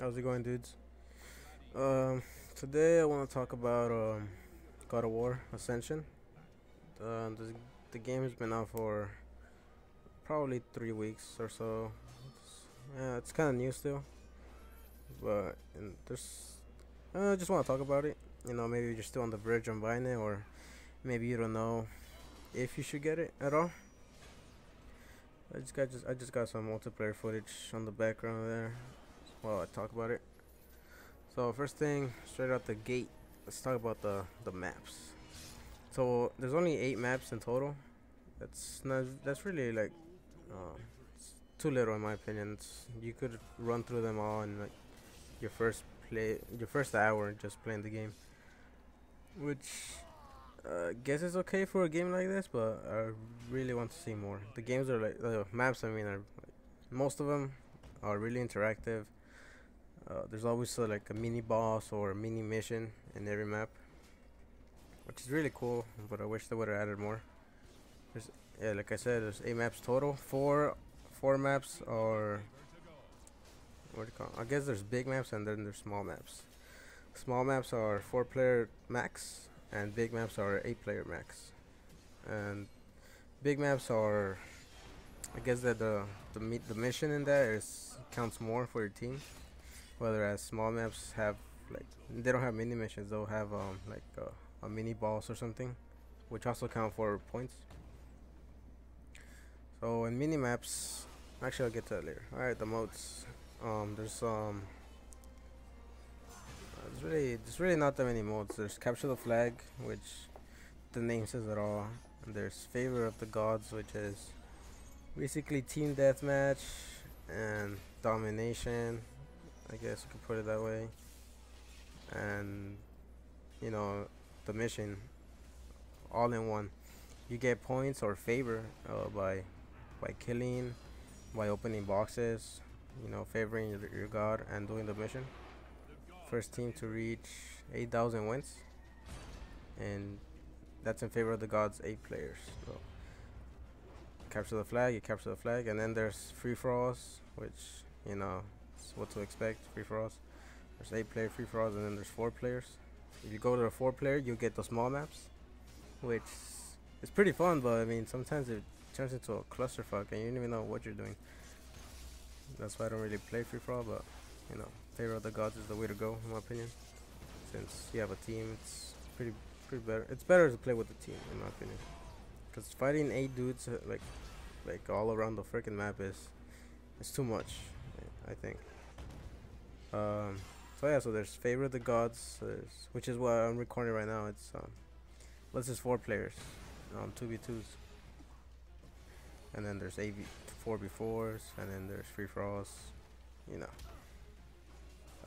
How's it going, dudes? Um, Today I want to talk about God of War Ascension. The game has been out for probably 3 weeks or so. Yeah, it's kind of new still, but I just want to talk about it. Maybe you're still on the verge on buying it, or maybe you don't know if you should get it at all. I just got some multiplayer footage on the background there while I talk about it. So first thing, straight out the gate, let's talk about the maps. So there's only 8 maps in total. That's really like uh, it's too little in my opinion. You could run through them all in like your first hour just playing the game, which I guess is okay for a game like this. But I really want to see more. The games are like the maps. I mean, are like, most of them are really interactive. There's always like a mini boss or a mini mission in every map, which is really cool. But I wish they would have added more. There's Yeah, like I said, there's 8 maps total. Four maps are what do you call? I guess there's big maps and then there's small maps. Small maps are 4 player max, and big maps are 8 player max. And big maps are, I guess that the mission in that is counts more for your team. Whereas small maps have like they don't have mini missions. They'll have a mini boss or something, which also count for points. So in mini maps, actually I'll get to that later. All right, the modes. There's really not that many modes. There's capture the flag, which the name says it all. And there's favor of the gods, which is basically team deathmatch and domination. I guess you could put it that way. And you know the mission all in one. You get points or favor by killing, by opening boxes, favoring your god and doing the mission. First team to reach 8,000 wins, and that's in favor of the gods 8 players. So capture the flag, you capture the flag, and then there's free for alls, which is what to expect. Free for alls. There's 8 player free for alls, and then there's 4 players. If you go to the 4 player, you get the small maps, which is pretty fun. But I mean, sometimes it turns into a clusterfuck, and you don't even know what you're doing. That's why I don't really play free for all. But favor of the gods is the way to go, in my opinion. Since you have a team, it's pretty better. It's better to play with a team, in my opinion. Because fighting 8 dudes like all around the freaking map is too much, I think. Um, so yeah, so there's favor of the gods, which is what I'm recording right now. It's let's just 4 players, 2v2s, and then there's 4v4s, and then there's free for alls, you know.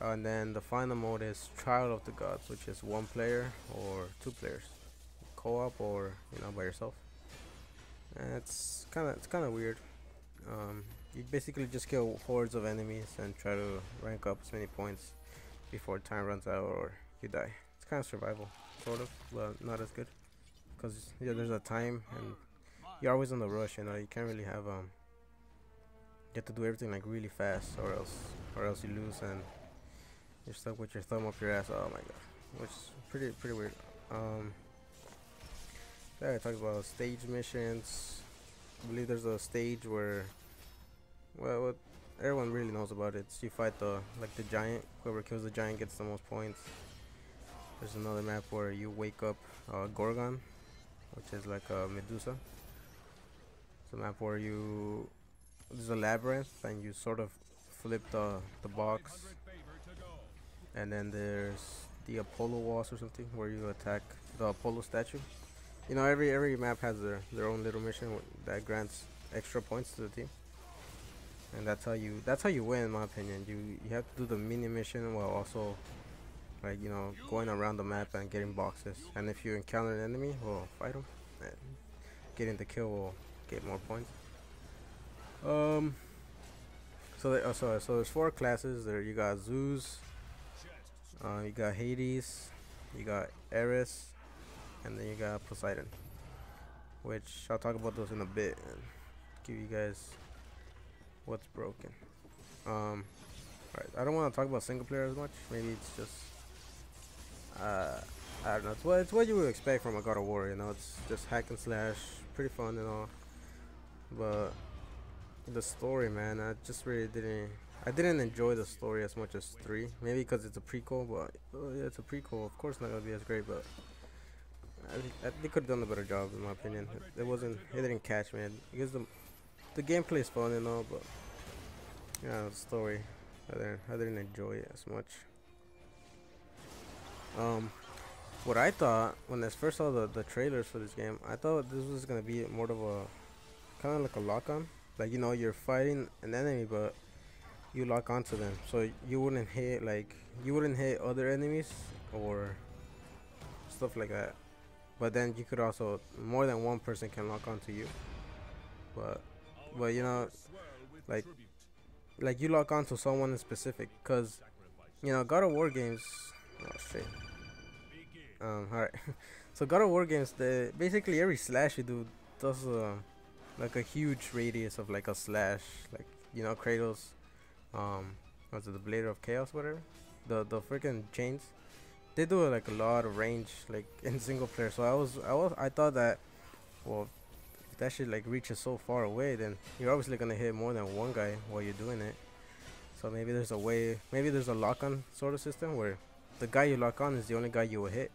And then the final mode is trial of the gods, which is 1 player or 2 players, co-op or by yourself. And it's kind of weird. You basically just kill hordes of enemies and try to rank up as many points before time runs out or you die. It's kind of survival, sort of, but not as good. Because there's a time and you're always on the rush. You can't really have you have to do everything like really fast, or else you lose and you're stuck with your thumb up your ass. Oh my god, which is pretty weird. Yeah, I talked about stage missions. I believe there's a stage where, well, what everyone really knows about it. You fight the giant. Whoever kills the giant gets the most points. There's another map where you wake up Gorgon, which is like a Medusa. It's a map where there's a labyrinth and you sort of flip the box, and then there's the Apollo walls or something where you attack the Apollo statue. Every map has their own little mission that grants extra points to the team, and that's how you win, in my opinion. You have to do the mini mission while also going around the map and getting boxes. And if you encounter an enemy, well, fight them. And getting the kill will get more points. So there's 4 classes. There you got Zeus, you got Hades, you got Ares, and then you got Poseidon. Which I'll talk about those in a bit and give you guys what's broken. Right. I don't want to talk about single player as much. Maybe it's just uh, I don't know. It's what you would expect from a God of War. You know, it's just hack and slash, pretty fun and all. But the story, man, I just really didn't. I didn't enjoy the story as much as 3. Maybe because it's a prequel, but yeah, it's a prequel. Of course, not gonna be as great, but they could have done a better job, in my opinion. It wasn't. It didn't catch me because the gameplay is fun and all, but yeah, the story, I didn't enjoy it as much. Um, what I thought when I first saw the trailers for this game, I thought this was gonna be more of a kind of like a lock-on. Like, you know, you're fighting an enemy, but you lock onto them, so you wouldn't hit other enemies or stuff like that. But then you could also, more than one person can lock onto you. But you know, like you lock onto someone in specific, cause you know God of War games. Oh shit. Alright. So God of War games, basically every slash you do does like a huge radius of like a slash, like, you know, Kratos, was it the Blade of Chaos, whatever, the freaking chains, they do like a lot of range, like in single player. So I thought that, well, if that shit like reaches so far away, then you're obviously gonna hit more than one guy while you're doing it. So maybe there's a way, maybe there's a lock-on sort of system where the guy you lock on is the only guy you will hit.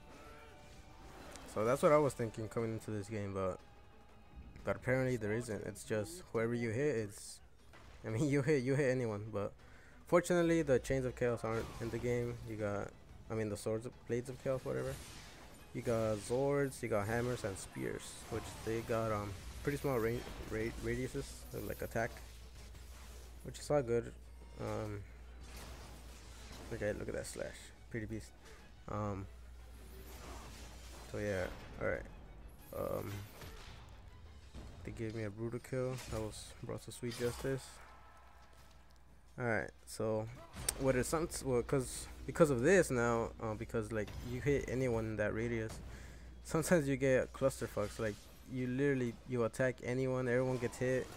So that's what I was thinking coming into this game, but apparently there isn't. It's just whoever you hit is, I mean, you hit anyone. But fortunately, the chains of chaos aren't in the game. You got, I mean, the blades of chaos, whatever. You got swords, you got hammers and spears, which they got pretty small radiuses of like attack, which is all good. Okay, look at that slash, pretty beast. So yeah, all right. They gave me a brutal kill. That was brought to sweet justice. Alright, so what it sounds, well, because of this now, because like you hit anyone in that radius, sometimes you get clusterfucks. Like you attack anyone, everyone gets hit.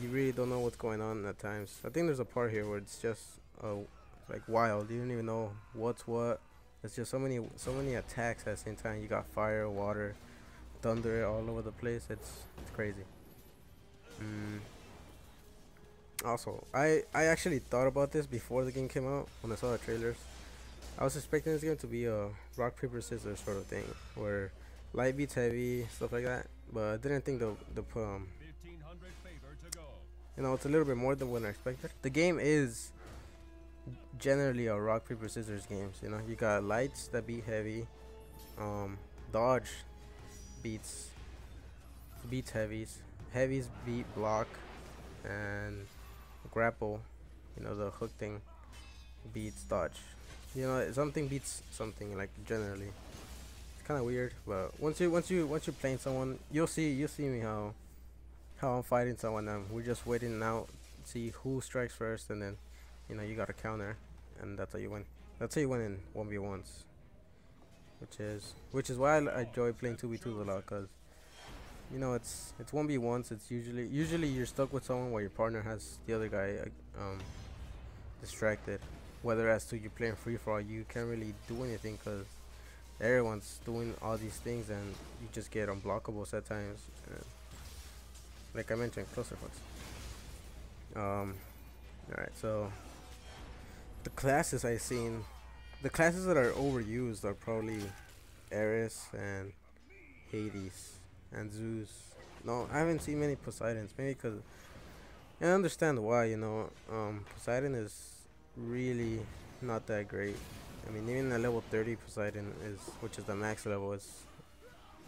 You really don't know what's going on at times. I think there's a part here where it's just like wild. You don't even know what's what. It's just so many attacks at the same time. You got fire, water, thunder all over the place. It's crazy. Also, I actually thought about this before the game came out. When I saw the trailers, I was expecting this game to be a rock paper scissors sort of thing, where light beats heavy, stuff like that. But I didn't think the you know, it's a little bit more than what I expected. The game is generally a rock paper scissors games. You know, you got lights that beat heavy, dodge beats heavies, heavies beat block, and grapple, you know, the hook thing, beats dodge. You know, something beats something, like, generally. It's kind of weird, but once you're playing someone, you'll see me how I'm fighting someone. We're just waiting out, see who strikes first, and then, you know, you got to counter, and that's how you win. That's how you win in 1v1s, which is why I enjoy playing 2v2s a lot, cause you know, it's 1v1s. It's usually you're stuck with someone while your partner has the other guy distracted. Whether as to you're playing free for all, you can't really do anything because everyone's doing all these things, and you just get unblockables at times. Like I mentioned, clusterfucks. Alright, so the classes I've seen, the classes that are overused are probably Ares and Hades and Zeus. No, I haven't seen many Poseidons. Maybe because I understand why. You know, Poseidon is really not that great. I mean, even a level 30 Poseidon which is the max level, is,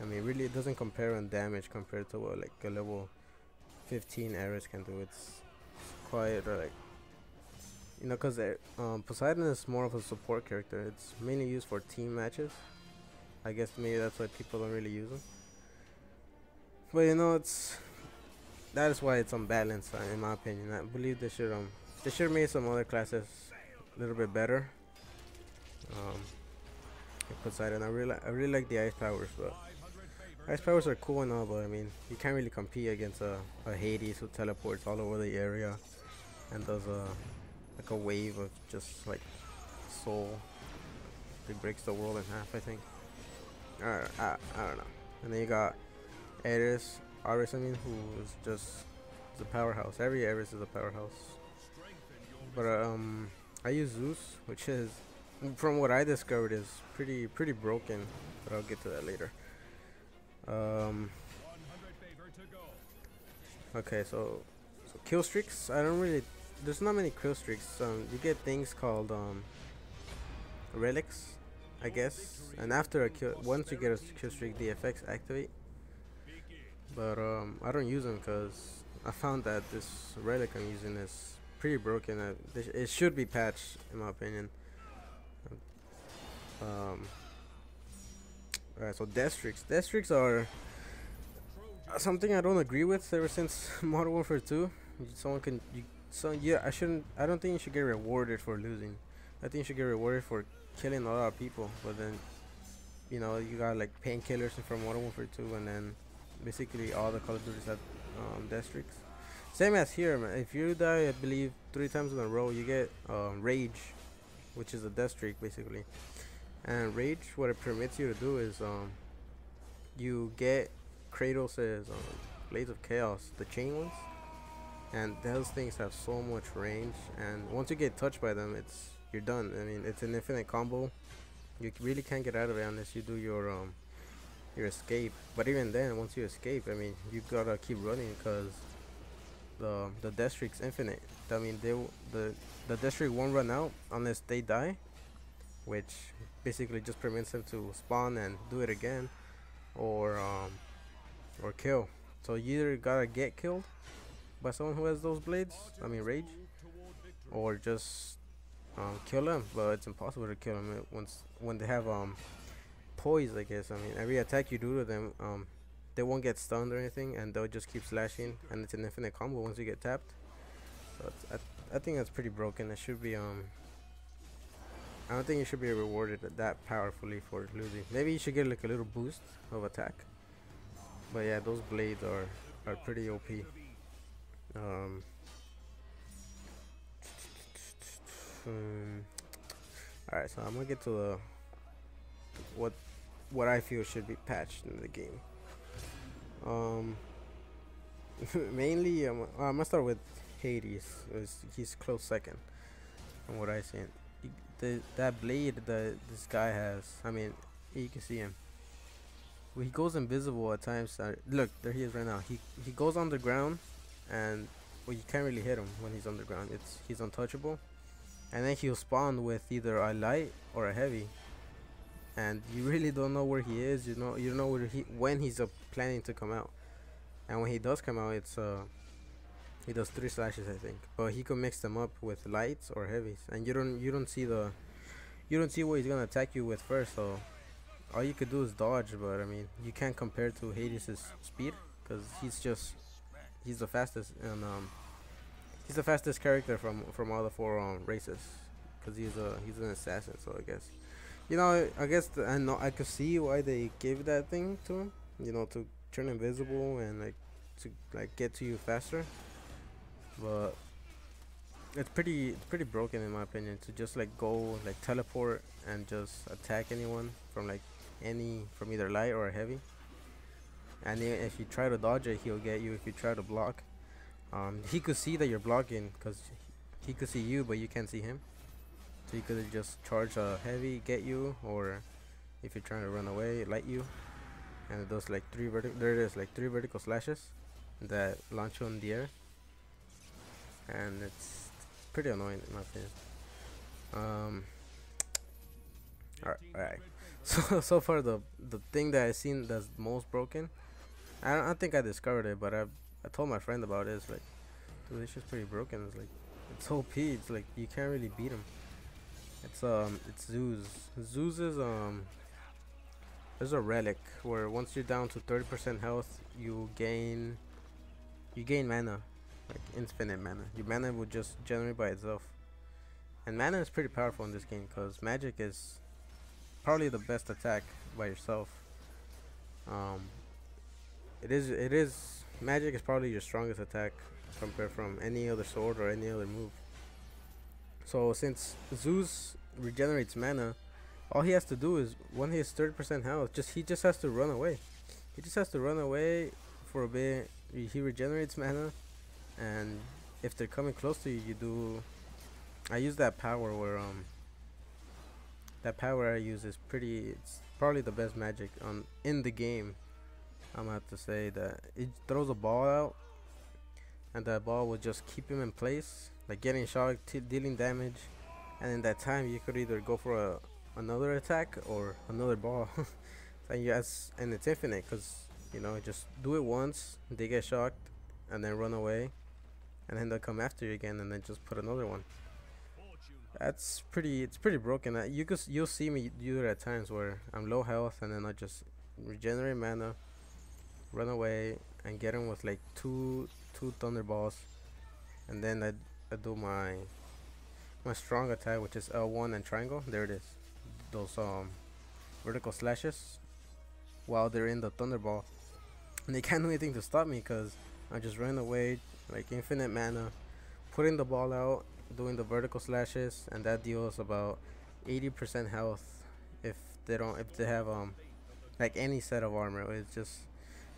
I mean, really it doesn't compare on damage compared to what like a level 15 Ares can do. It's quite like, you know, because Poseidon is more of a support character. It's mainly used for team matches. I guess maybe that's why people don't really use him. But you know, that is why it's unbalanced, in my opinion. I believe they should made some other classes a little bit better. Poseidon, I really like the ice powers, but ice powers are cool and all, but I mean, you can't really compete against a Hades who teleports all over the area and does like a wave of just like soul. It breaks the world in half, I think. I don't know. And then you got Ares, I mean, who is just the powerhouse. Every Ares is a powerhouse. But I use Zeus, which is, from what I discovered, is pretty broken. But I'll get to that later. Okay, so kill streaks. I don't really. There's not many kill streaks. You get things called relics, I guess. And after a kill, once you get a kill streak, the effects activate. But I don't use them because I found that this relic I'm using is pretty broken. It should be patched, in my opinion. Alright, so death streaks. Death streaks are something I don't agree with ever since Modern Warfare 2. Someone can, yeah, I don't think you should get rewarded for losing. I think you should get rewarded for killing a lot of people. But then, you know, you got like painkillers from Modern Warfare 2, and then basically all the Call of Duties have death streaks. Same as here, man. If you die, I believe 3 times in a row, you get rage, which is a death streak basically. And rage, what it permits you to do is you get Kratos' Blades of Chaos, the chain ones, and those things have so much range. And once you get touched by them, you're done. I mean, it's an infinite combo. You really can't get out of it unless you do your escape. But even then, once you escape, I mean, you gotta keep running because the death streak's infinite. I mean, the death streak won't run out unless they die, which basically just permits them to spawn and do it again, or kill. So you either gotta get killed by someone who has those blades, I mean rage, or just kill them. But it's impossible to kill them when they have poise, I guess. I mean, every attack you do to them, they won't get stunned or anything, and they'll just keep slashing, and it's an infinite combo once you get tapped. So I think that's pretty broken. It should be I don't think you should be rewarded that powerfully for losing. Maybe you should get like a little boost of attack. But yeah, those blades are pretty OP. Alright, so I'm gonna get to what I feel should be patched in the game. Mainly, I'm gonna start with Hades. He's close second from what I seen. That blade that this guy has, I mean, you can see him. He goes invisible at times. Look, there he is right now. He goes underground, and well, you can't really hit him when he's underground. He's untouchable, and then he'll spawn with either a light or a heavy, and you really don't know where he is. You don't know when he's planning to come out, and when he does come out, he does 3 slashes, I think. But he can mix them up with lights or heavies, and you don't see what he's gonna attack you with first. So all you could do is dodge. But I mean, you can't compare to Hades' speed because he's the fastest, and he's the fastest character from all the 4 races because he's an assassin. So I guess, you know, I could see why they gave that thing to him. You know, to turn invisible and to get to you faster. But it's pretty broken in my opinion to just go teleport and just attack anyone from from either light or a heavy. And if you try to dodge it, he'll get you. If you try to block, he could see that you're blocking because he could see you, but you can't see him. So you could just charge a heavy, get you, or if you're trying to run away, light you, and it does like 3 vertical slashes that launch you in the air. And it's pretty annoying in my opinion. Alright. So far the thing that I've seen that's most broken, I don't think I discovered it, but I told my friend about it. It's like, dude, it's just pretty broken. It's OP. It's like you can't really beat him. It's Zeus. Zeus is there's a relic where once you're down to 30% health, you gain mana. Like infinite mana. Your mana will just generate by itself, and mana is pretty powerful in this game because magic is probably the best attack by yourself. It is magic is probably your strongest attack compared from any other sword or any other move. So since Zeus regenerates mana, all he has to do is when he has 30% health, he just has to run away. He just has to run away for a bit. He regenerates mana, and if they're coming close to you, you do. I use that power where that power I use is pretty. It's probably the best magic on in the game. I'm gonna have to say that it throws a ball out, and that ball will just keep him in place, like getting shocked, dealing damage, and in that time you could either go for another attack or another ball. And yes, and it's infinite because just do it once, they get shocked, and then run away, and then they'll come after you again, and then just put another one. That's pretty. It's pretty broken. You'll see me do it at times where I'm low health, and then I just regenerate mana, run away, and get him with like two thunderballs, and then I do my strong attack, which is L1 and triangle. There it is. Those vertical slashes while they're in the thunderball, and they can't do anything to stop me because I just ran away like infinite mana, putting the ball out, doing the vertical slashes, and that deals about 80% health if they have like any set of armor.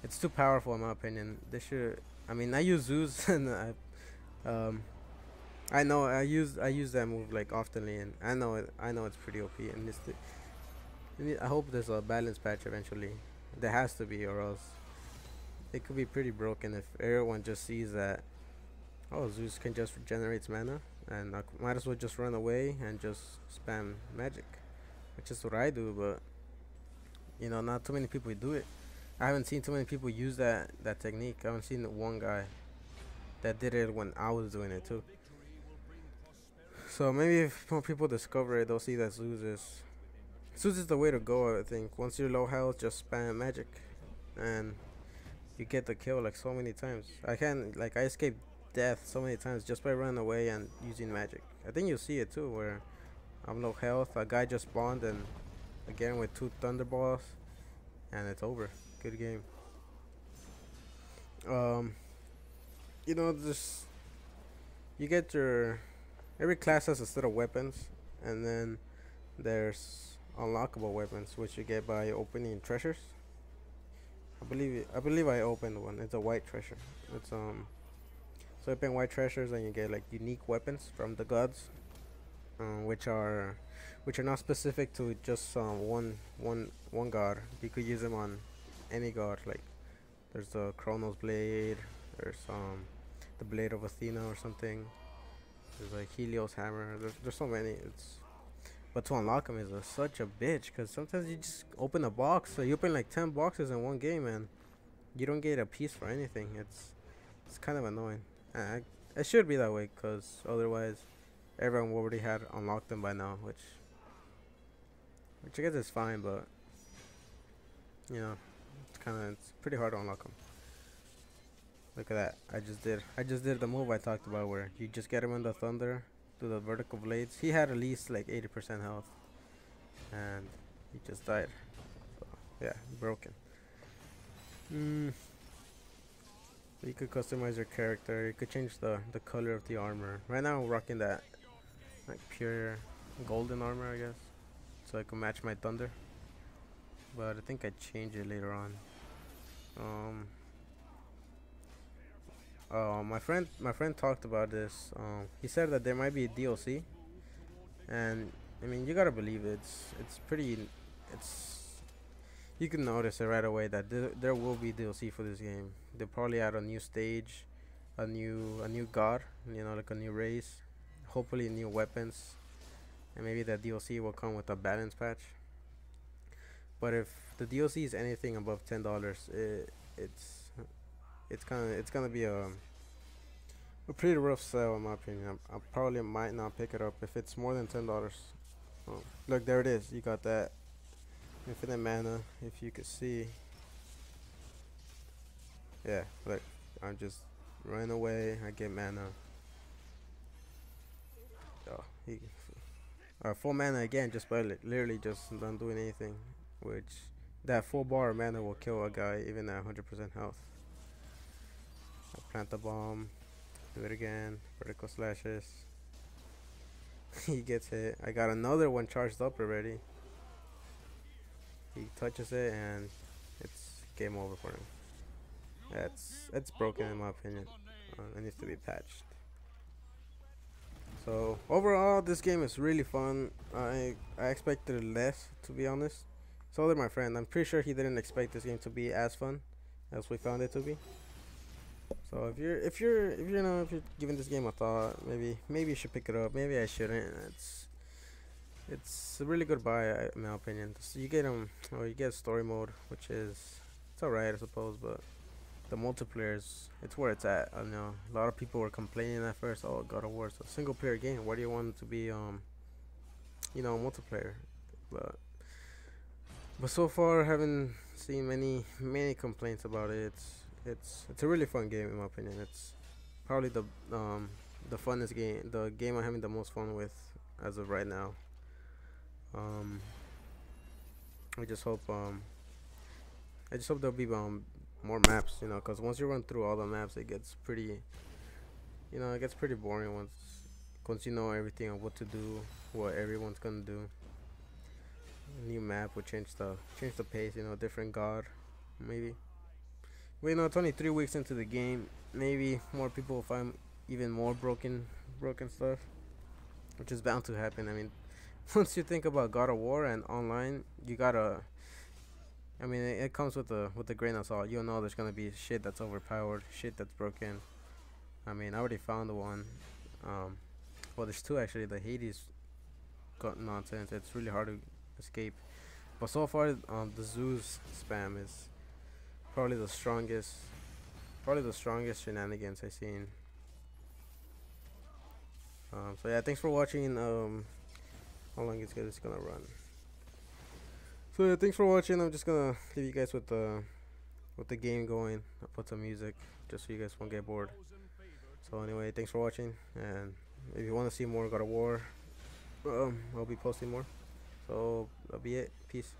It's too powerful in my opinion. They should. I mean, I use Zeus and I know I use that move like oftenly, and I know it's pretty OP, and I hope there's a balance patch eventually. There has to be, or else it could be pretty broken if everyone just sees that, oh, Zeus can just regenerate mana, and I might as well just run away and just spam magic, which is what I do. But not too many people do it. I haven't seen too many people use that technique. I haven't seen one guy that did it when I was doing it too. So maybe if more people discover it, they'll see that Zeus is the way to go. I think once you're low health, just spam magic, and you get the kill like so many times. I escaped death so many times just by running away and using magic. I think you'll see it too, where I'm low health, a guy just spawned, and again with two thunderballs, and it's over. Good game. This you get your every class has a set of weapons, and then there's unlockable weapons which you get by opening treasures. I believe I opened one. It's a white treasure. It's so open white treasures and you get like unique weapons from the gods, which are not specific to just one god. You could use them on any god. Like there's the Chronos blade. There's the blade of Athena or something. There's like Helios hammer. There's so many. But to unlock them is such a bitch, because sometimes you just open a box. So you open like 10 boxes in one game and you don't get a piece for anything. It's kind of annoying. It should be that way, because otherwise everyone already had unlocked them by now, which I guess is fine, but it's pretty hard to unlock them. Look at that. I just did the move I talked about, where you just get him in the thunder, do the vertical blades. He had at least like 80% health, and he just died. So yeah, broken. You could customize your character. You could change the color of the armor. Right now I'm rocking that like pure golden armor, I guess, so I can match my thunder. But I think I change it later on. My friend talked about this. He said that there might be a DLC, and I mean, you gotta believe it. It's pretty. You can notice it right away that there will be DLC for this game. They'll probably add a new stage, a new god, like a new race, hopefully new weapons, and maybe that DLC will come with a balance patch. But if the DLC is anything above $10, it's gonna be a pretty rough sell in my opinion. I probably might not pick it up if it's more than $10. Look, there it is. You got that infinite mana. If you could see, yeah. Look, I'm just running away. I get mana. Oh, full mana again, just by literally just not doing anything. Which that full bar of mana will kill a guy even at 100% health. I plant the bomb. Do it again. Vertical slashes. He gets hit. I got another one charged up already. He touches it and it's game over for him. That's broken in my opinion. It needs to be patched. So overall, this game is really fun. I expected less, to be honest. So did my friend. I'm pretty sure he didn't expect this game to be as fun as we found it to be. So if you're giving this game a thought, maybe you should pick it up. Maybe I shouldn't. It's a really good buy in my opinion. So you get or you get story mode, which is it's alright I suppose, but the multiplayer is it's where it's at. I know a lot of people were complaining at first. Oh, God of War, it's a single player game. Why do you want it to be multiplayer? But so far I haven't seen many complaints about it. It's a really fun game in my opinion. It's probably the funnest game, the game I'm having the most fun with as of right now. I just hope there'll be more maps, because once you run through all the maps, it gets pretty boring once you know everything on what to do, what everyone's gonna do. A new map would change the pace, different god, maybe. Well, it's only 3 weeks into the game. Maybe more people will find even more broken stuff, which is bound to happen. I mean, once you think about God of War and online, you gotta. I mean, it comes with a grain of salt. You know, there's gonna be shit that's overpowered, shit that's broken. I mean, I already found the one. Well, there's two actually. The Hades got nonsense. It's really hard to escape. But so far, the Zeus spam is probably the strongest shenanigans I've seen. So yeah, thanks for watching. How long is this gonna run? So yeah, thanks for watching. I'm just gonna leave you guys with the game going. I'll put some music just so you guys won't get bored. So anyway, thanks for watching, and if you want to see more God of War, I'll be posting more. So that'll be it. Peace.